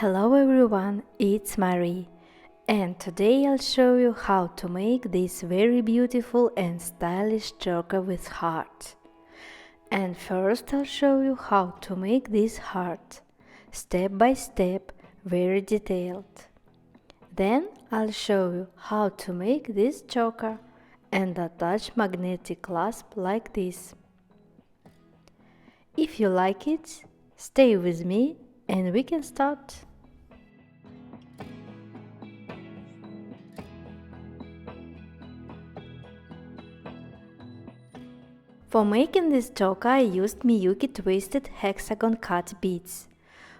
Hello everyone, it's Marie, and today I'll show you how to make this very beautiful and stylish choker with heart. And first I'll show you how to make this heart, step by step, very detailed. Then I'll show you how to make this choker and attach magnetic clasp like this. If you like it, stay with me and we can start. For making this choker I used MIYUKI Twist Hex Cut beads.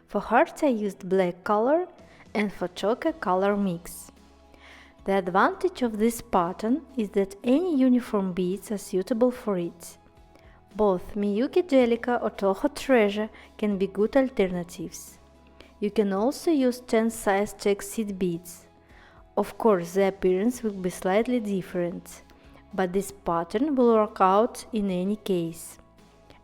For hearts I used black color and for choker color mix. The advantage of this pattern is that any uniform beads are suitable for it. Both MIYUKI delica or toho treasure can be good alternatives. You can also use 10 size check seed beads. Of course, the appearance will be slightly different, but this pattern will work out in any case.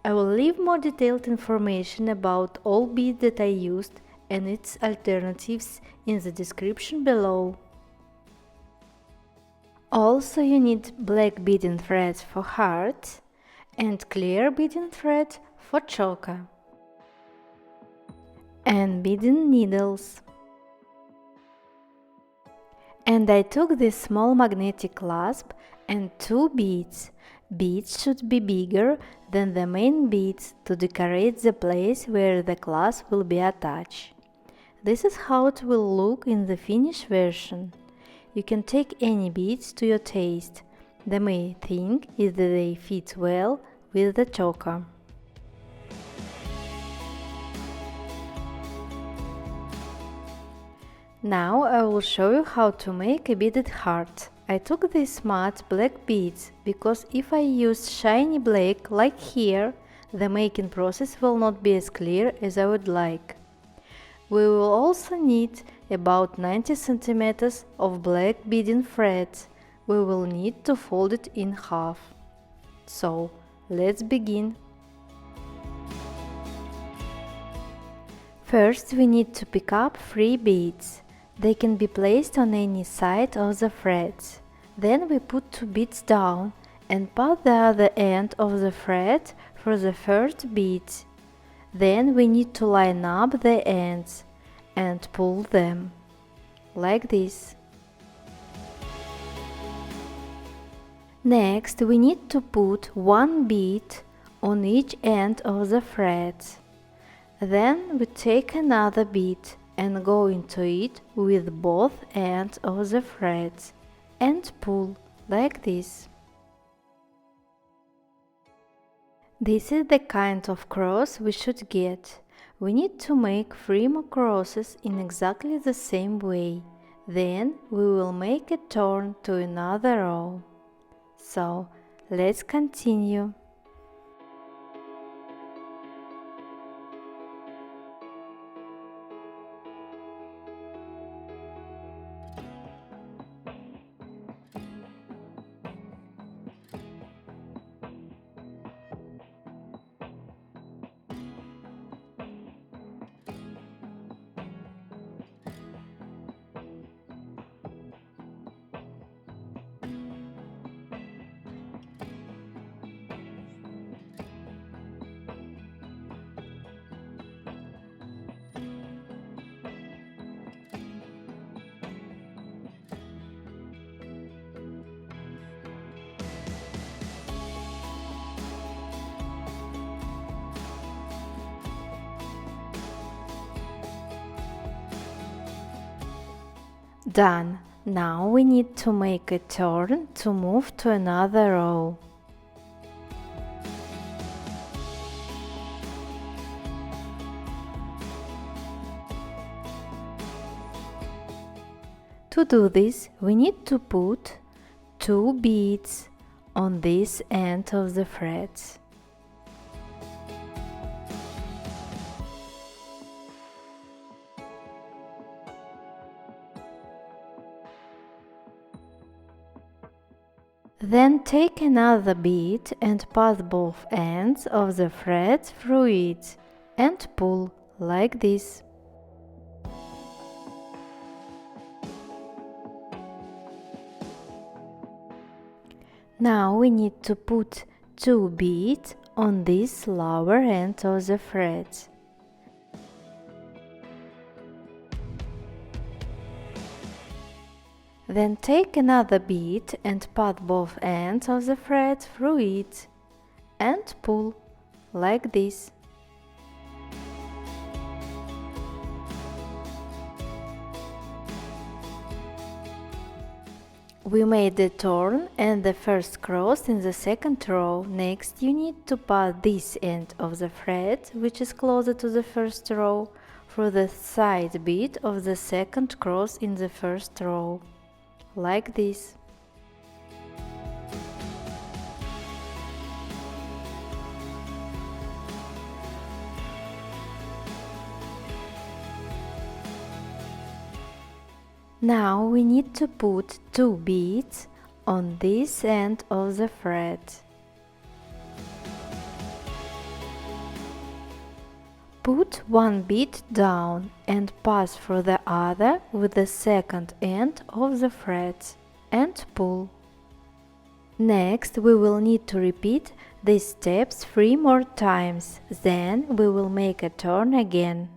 I will leave more detailed information about all beads that I used and its alternatives in the description below. Also, you need black beading thread for heart and clear beading thread for choker, and beading needles. And I took this small magnetic clasp and 2 beads. Beads should be bigger than the main beads to decorate the place where the clasp will be attached. This is how it will look in the finished version. You can take any beads to your taste. The main thing is that they fit well with the choker. Now I will show you how to make a beaded heart. I took these matte black beads because if I use shiny black like here, the making process will not be as clear as I would like. We will also need about 90 cm of black beading thread. We will need to fold it in half. So, let's begin. First we need to pick up 3 beads. They can be placed on any side of the threads. Then we put 2 beads down and pass the other end of the thread for the first bead. Then we need to line up the ends and pull them, like this. Next we need to put 1 bead on each end of the thread. Then we take another bead and go into it with both ends of the threads and pull like this. This is the kind of cross we should get. We need to make 3 more crosses in exactly the same way. Then we will make a turn to another row. So, let's continue. Done. Now we need to make a turn to move to another row. To do this, we need to put 2 beads on this end of the threads. Then take another bead and pass both ends of the thread through it and pull like this. Now we need to put 2 beads on this lower end of the thread. Then take another bead and pass both ends of the thread through it and pull, like this. We made the turn and the first cross in the second row. Next you need to pass this end of the thread, which is closer to the first row, through the side bead of the second cross in the first row, like this. Now we need to put 2 beads on this end of the thread. Put 1 bead down and pass through the other with the second end of the thread and pull. Next we will need to repeat these steps 3 more times, then we will make a turn again.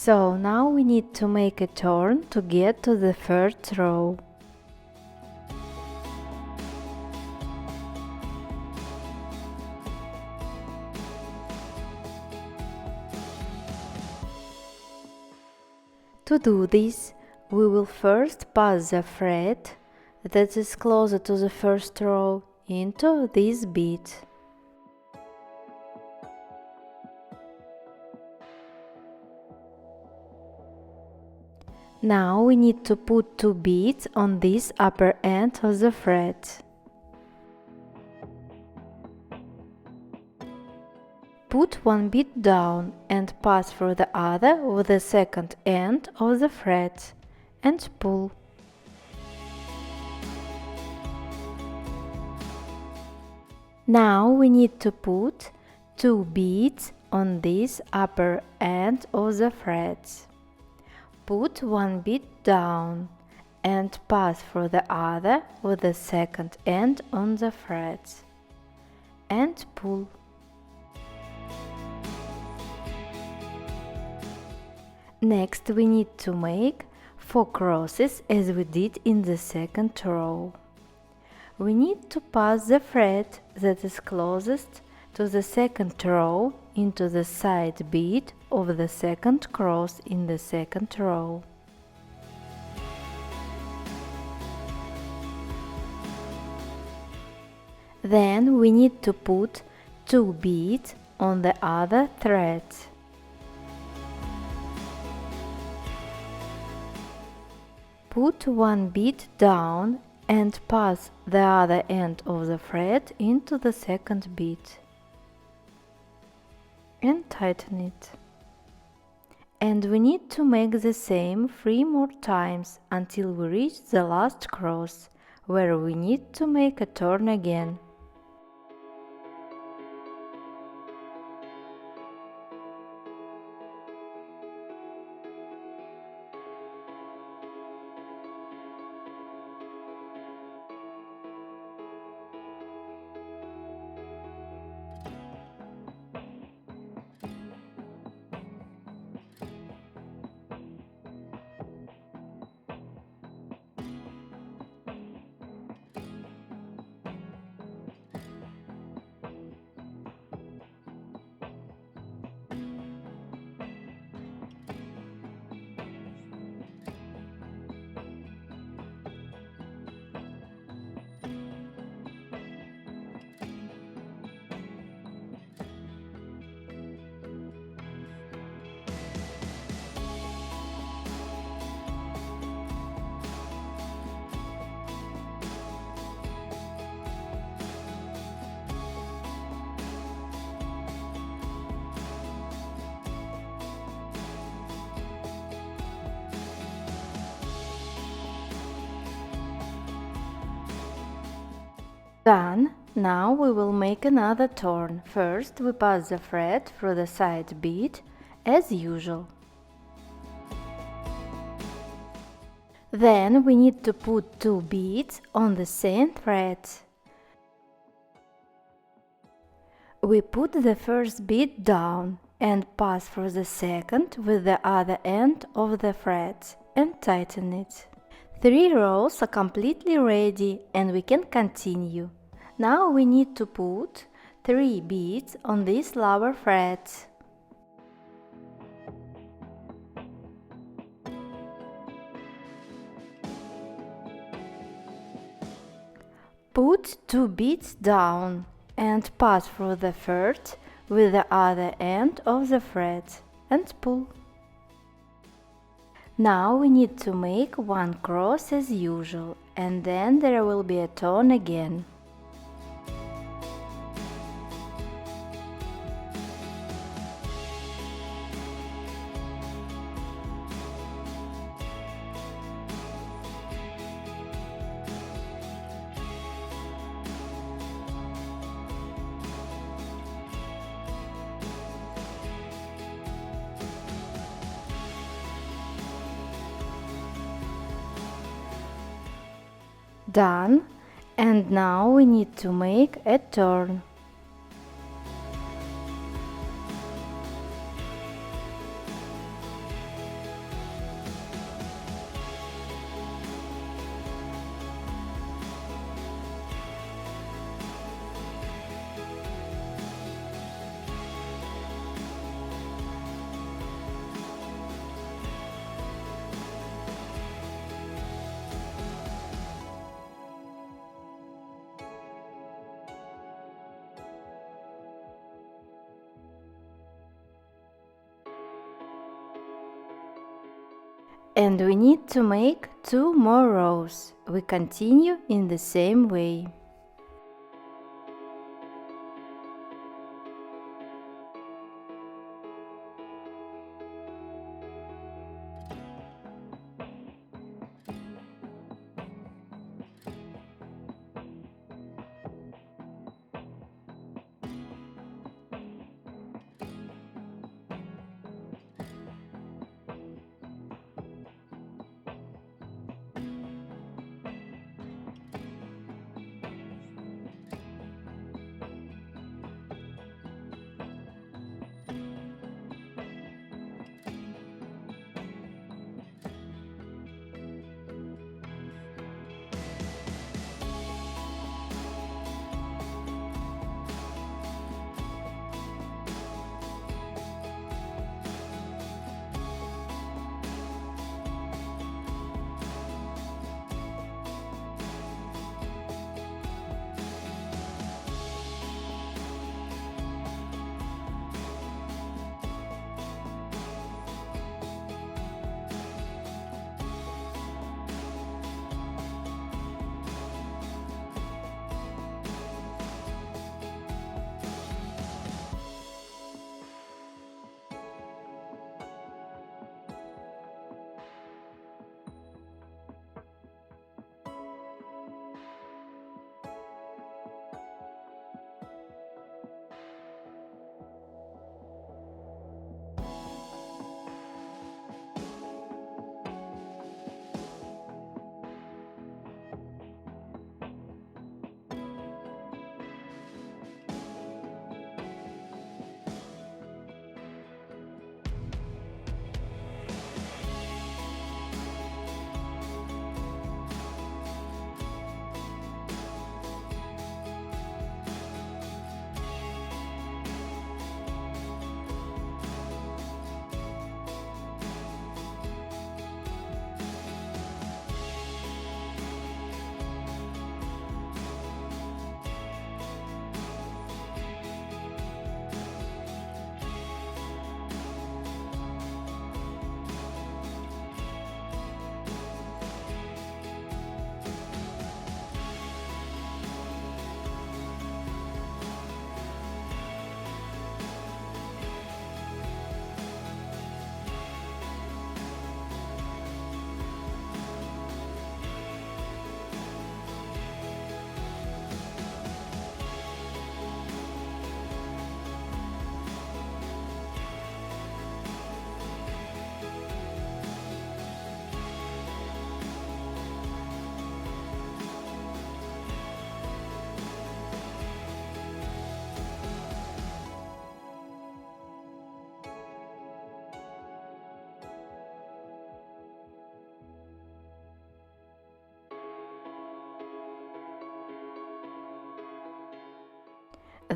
So now we need to make a turn to get to the third row. To do this, we will first pass the thread that is closer to the first row into this bead. Now we need to put 2 beads on this upper end of the thread. Put 1 bead down and pass through the other with the second end of the thread and pull. Now we need to put 2 beads on this upper end of the thread. Put 1 bead down and pass through the other with the second end on the thread and pull. Next we need to make 4 crosses as we did in the second row. We need to pass the thread that is closest to the second row into the side bead of the second cross in the second row. Then we need to put 2 beads on the other thread. Put 1 bead down and pass the other end of the thread into the second bead and tighten it. And we need to make the same 3 more times until we reach the last cross, where we need to make a turn again. Done. Now we will make another turn. First we pass the thread through the side bead as usual. Then we need to put 2 beads on the same thread. We put the first bead down and pass through the second with the other end of the thread and tighten it. 3 rows are completely ready and we can continue. Now we need to put 3 beads on this lower thread. Put 2 beads down and pass through the third with the other end of the thread and pull. Now we need to make 1 cross as usual, and then there will be a turn again. Done, and now we need to make a turn. And we need to make 2 more rows. We continue in the same way.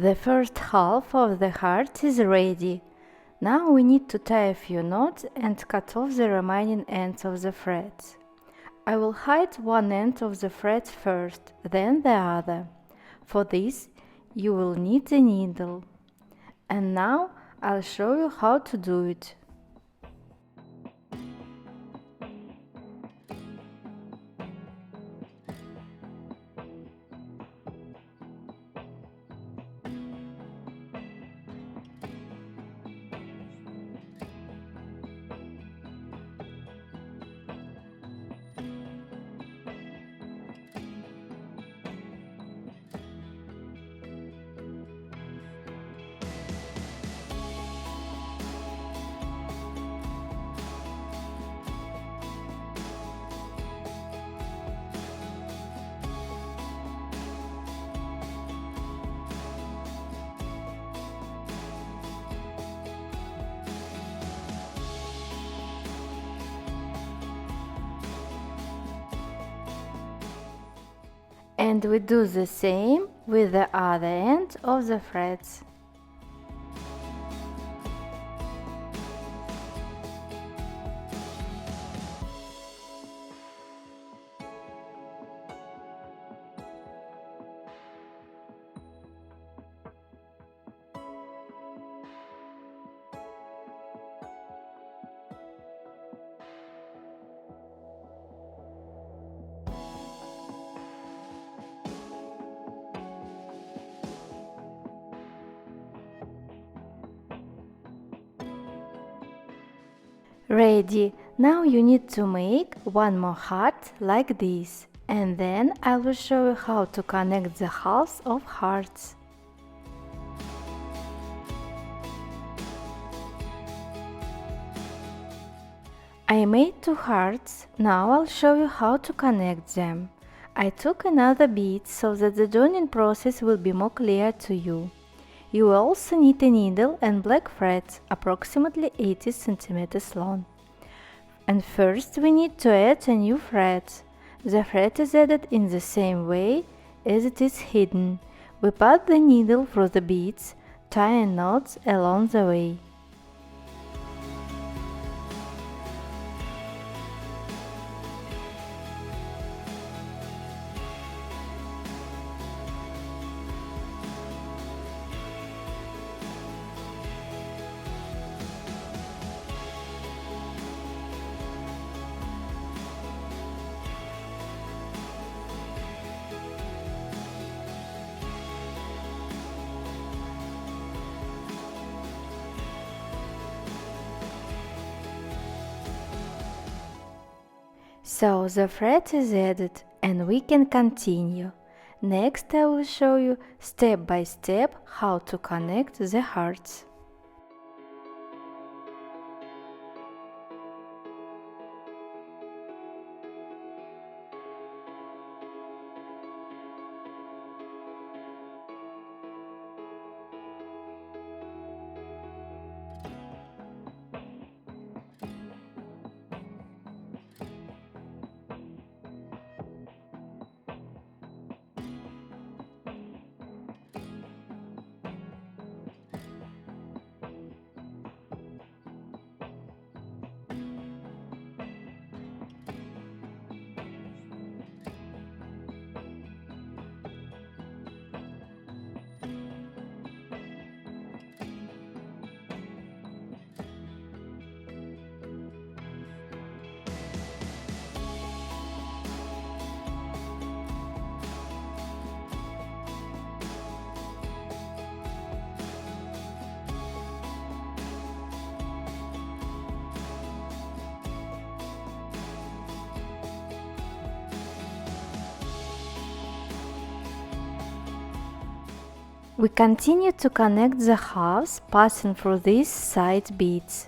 The first half of the heart is ready. Now we need to tie a few knots and cut off the remaining ends of the threads. I will hide one end of the thread first, then the other. For this, you will need the needle. And now I'll show you how to do it. And we do the same with the other end of the threads. Ready! Now you need to make one more heart like this, and then I will show you how to connect the halves of hearts. I made two hearts, now I'll show you how to connect them. I took another bead so that the joining process will be more clear to you. You will also need a needle and black threads, approximately 80 cm long. And first we need to add a new thread. The thread is added in the same way as it is hidden. We pass the needle through the beads, tying knots along the way. So the thread is added and we can continue. Next I will show you step by step how to connect the hearts. We continue to connect the halves passing through these side beads.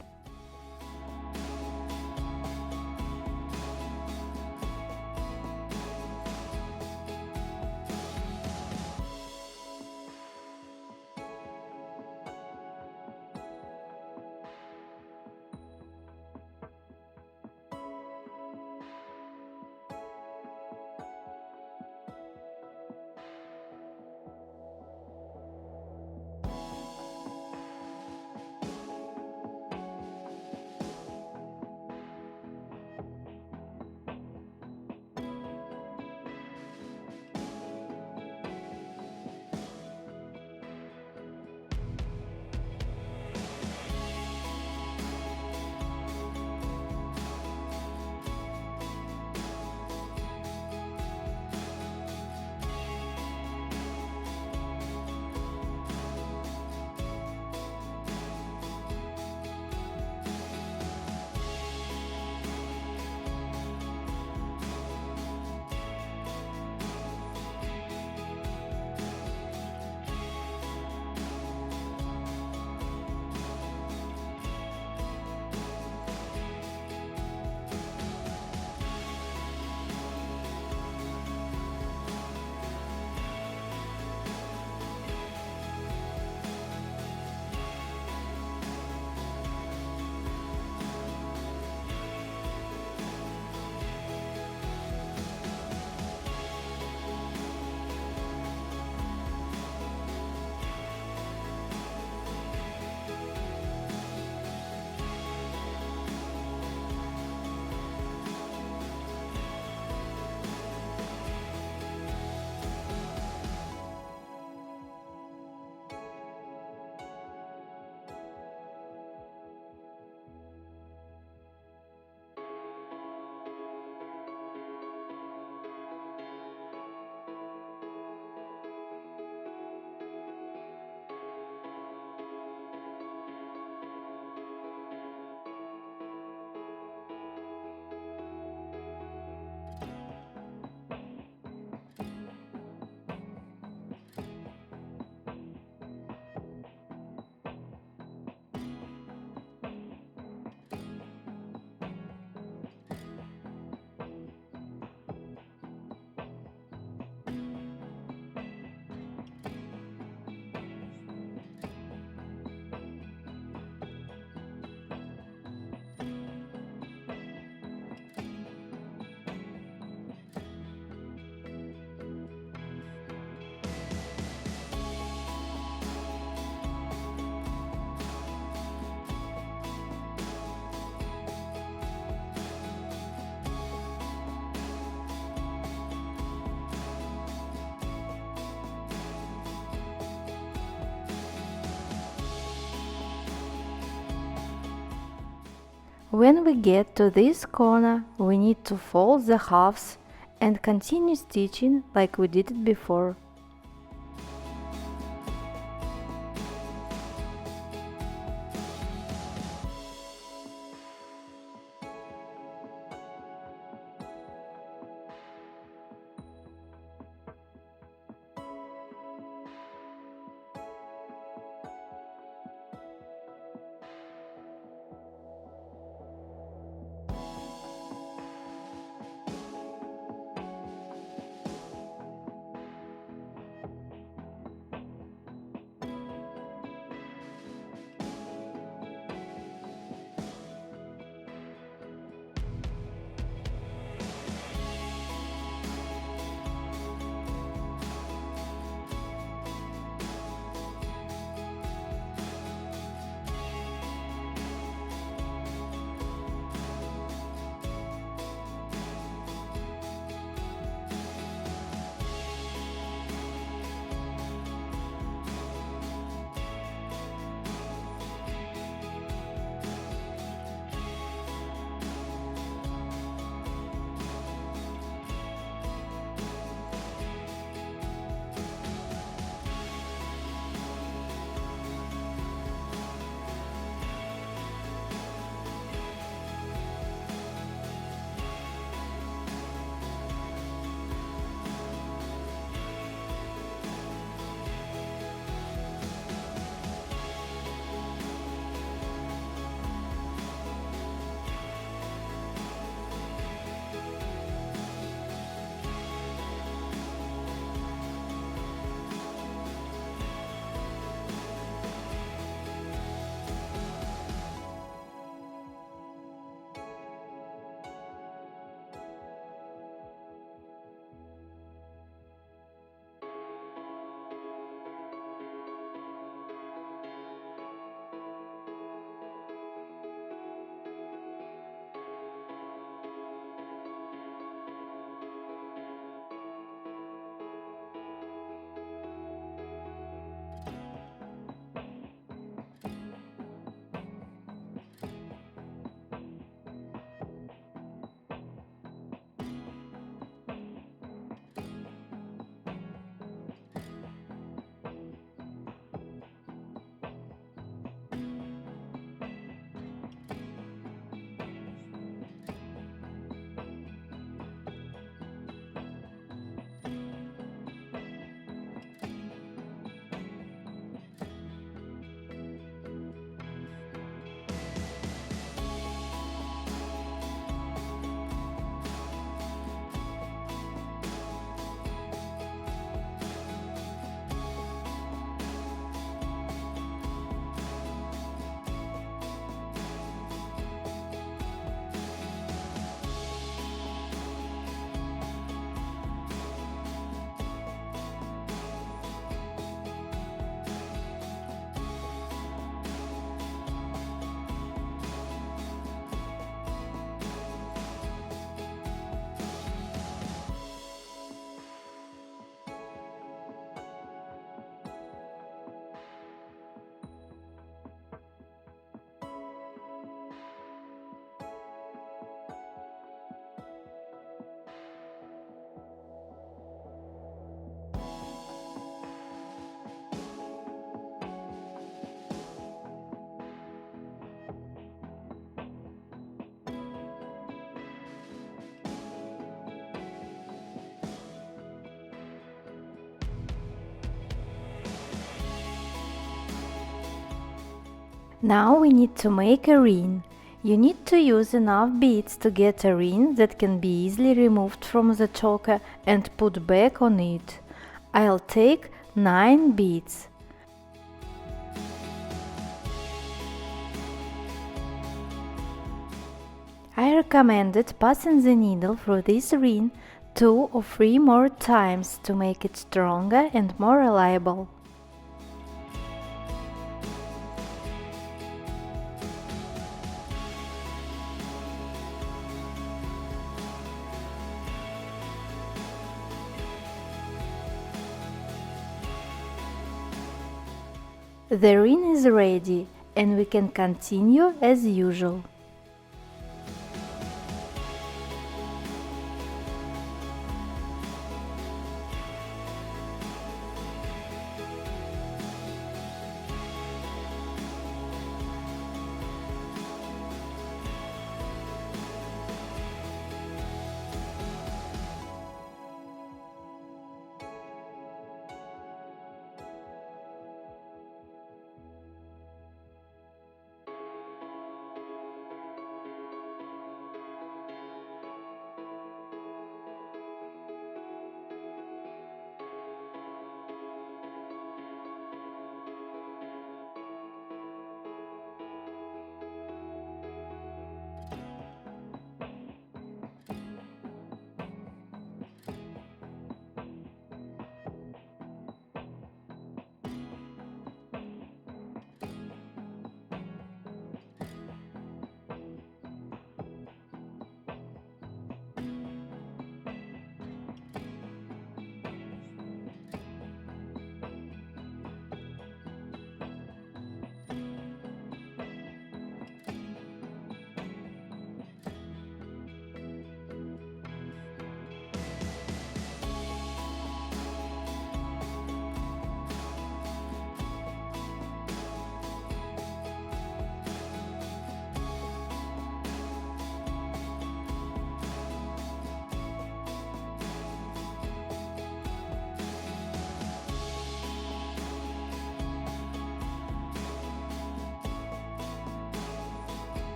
When we get to this corner, we need to fold the halves and continue stitching like we did it before. Now we need to make a ring. You need to use enough beads to get a ring that can be easily removed from the choker and put back on it. I'll take 9 beads. I recommended passing the needle through this ring 2 or 3 more times to make it stronger and more reliable. The ring is ready and we can continue as usual.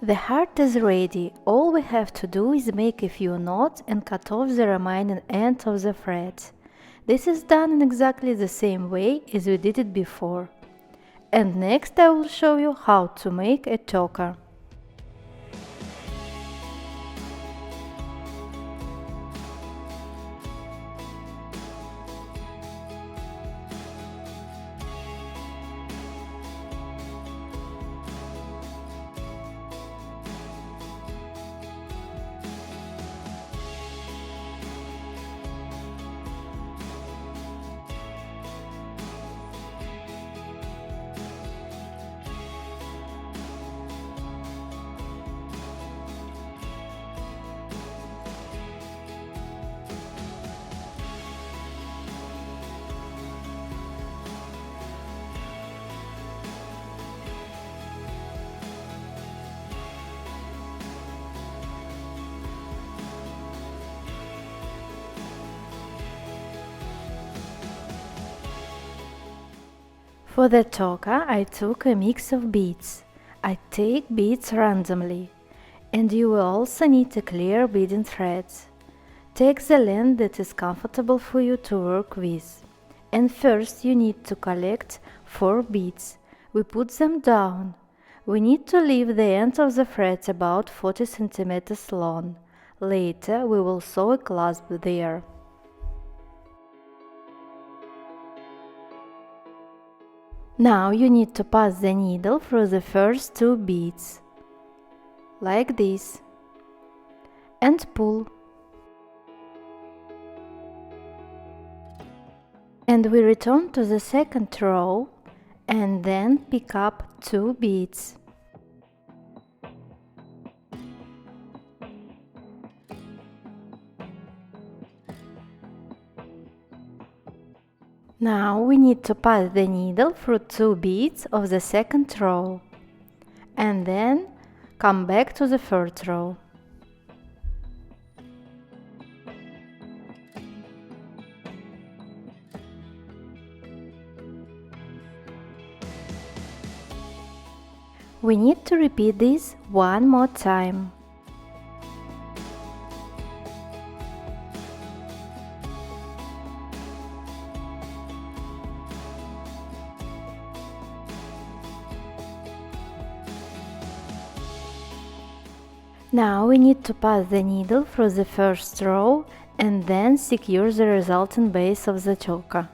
The heart is ready. All we have to do is make a few knots and cut off the remaining end of the thread. This is done in exactly the same way as we did it before. And next I will show you how to make a choker. For the choker, I took a mix of beads. I take beads randomly, and you will also need a clear beading thread. Take the length that is comfortable for you to work with. And first you need to collect 4 beads. We put them down. We need to leave the end of the thread about 40 cm long. Later we will sew a clasp there. Now you need to pass the needle through the first 2 beads, like this, and pull. And we return to the second row and then pick up 2 beads. Now we need to pass the needle through 2 beads of the second row and then come back to the third row. We need to repeat this one more time. Now we need to pass the needle through the first row and then secure the resulting base of the choker.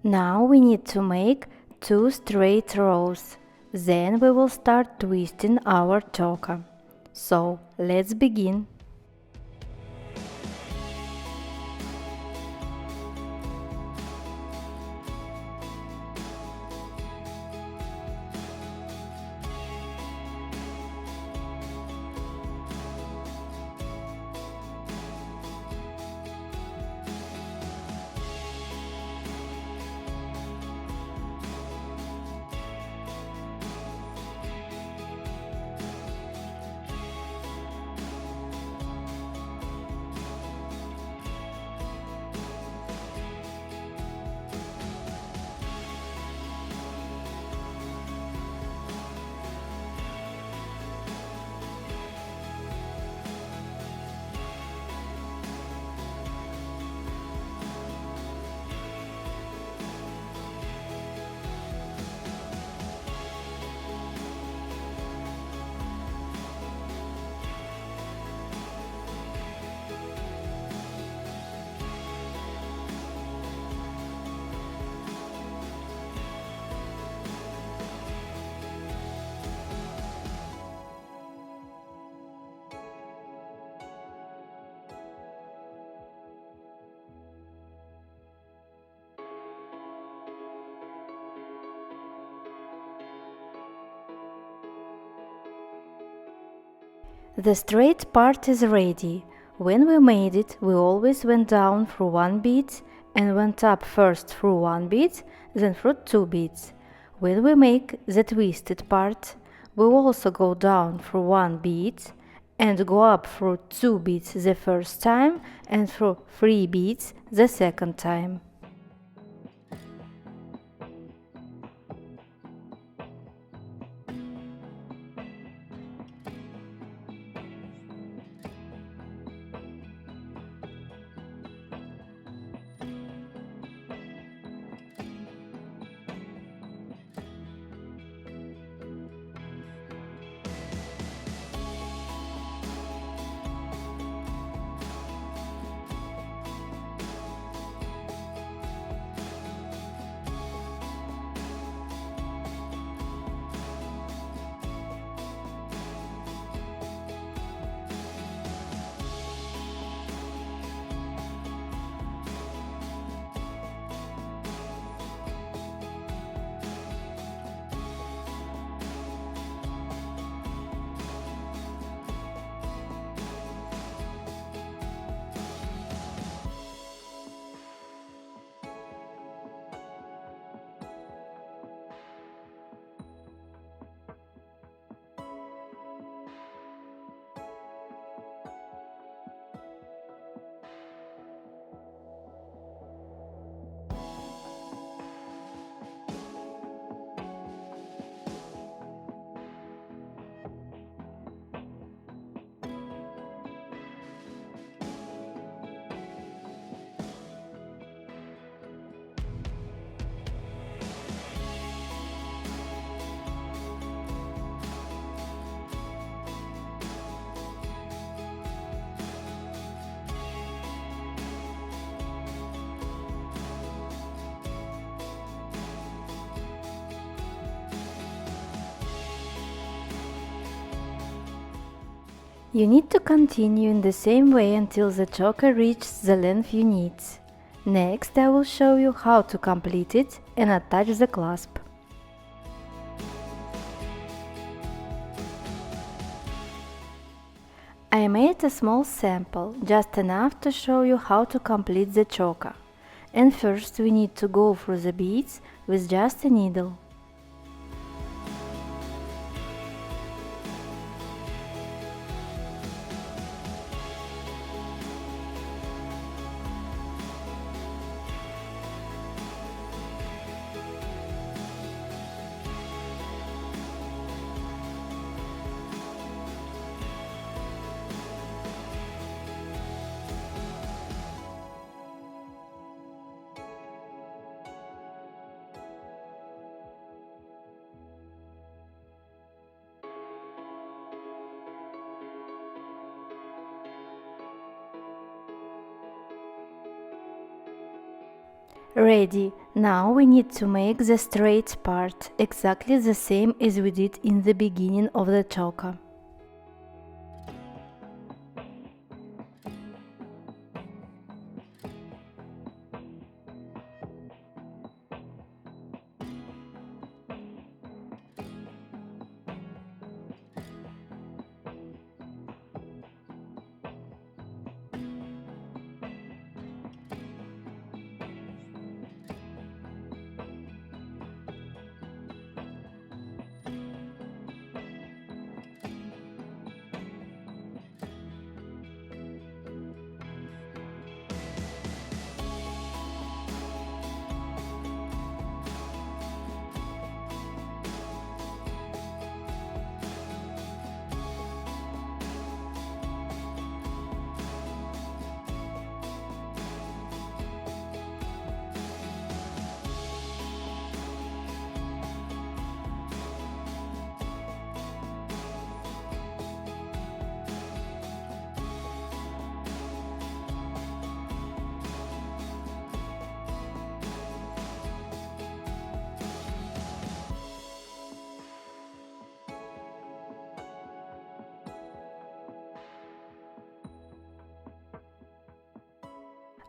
Now we need to make 2 straight rows, then we will start twisting our choker. So let's begin. The straight part is ready. When we made it, we always went down through one bead and went up first through one bead, then through two beads. When we make the twisted part, we also go down through one bead and go up through two beads the first time and through three beads the second time. You need to continue in the same way until the choker reaches the length you need. Next, I will show you how to complete it and attach the clasp. I made a small sample, just enough to show you how to complete the choker. And first we need to go through the beads with just a needle. Ready! Now we need to make the straight part, exactly the same as we did in the beginning of the choker.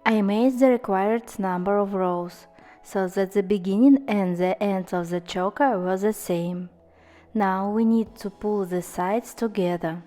I made the required number of rows, so that the beginning and the end of the choker were the same. Now we need to pull the sides together.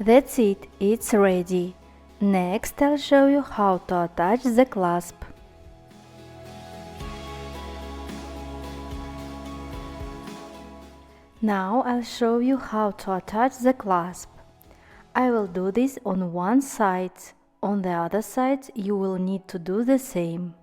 That's it, it's ready. Next I'll show you how to attach the clasp. Now I'll show you how to attach the clasp. I will do this on one side. On the other side you will need to do the same.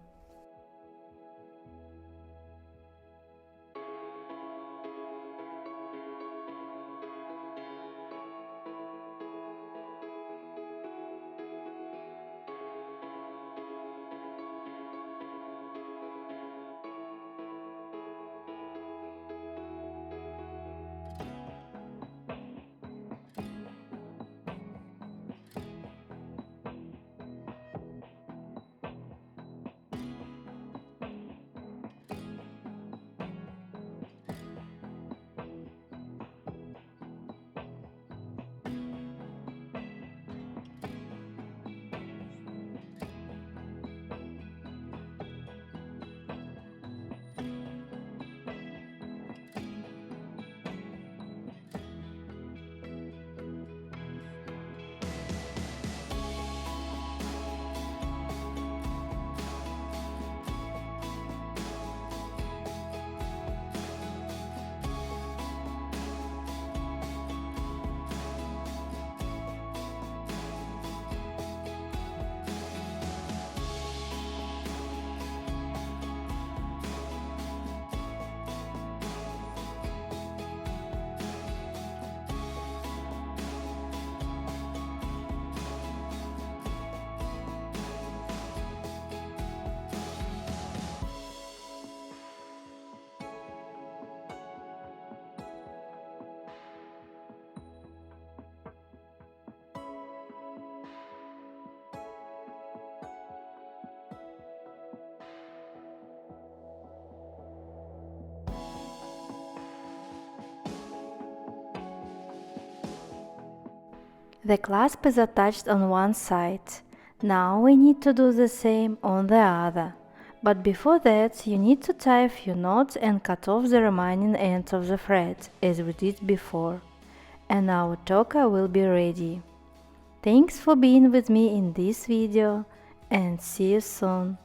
The clasp is attached on one side. Now we need to do the same on the other. But before that, you need to tie a few knots and cut off the remaining ends of the thread, as we did before. And our choker will be ready. Thanks for being with me in this video, and see you soon.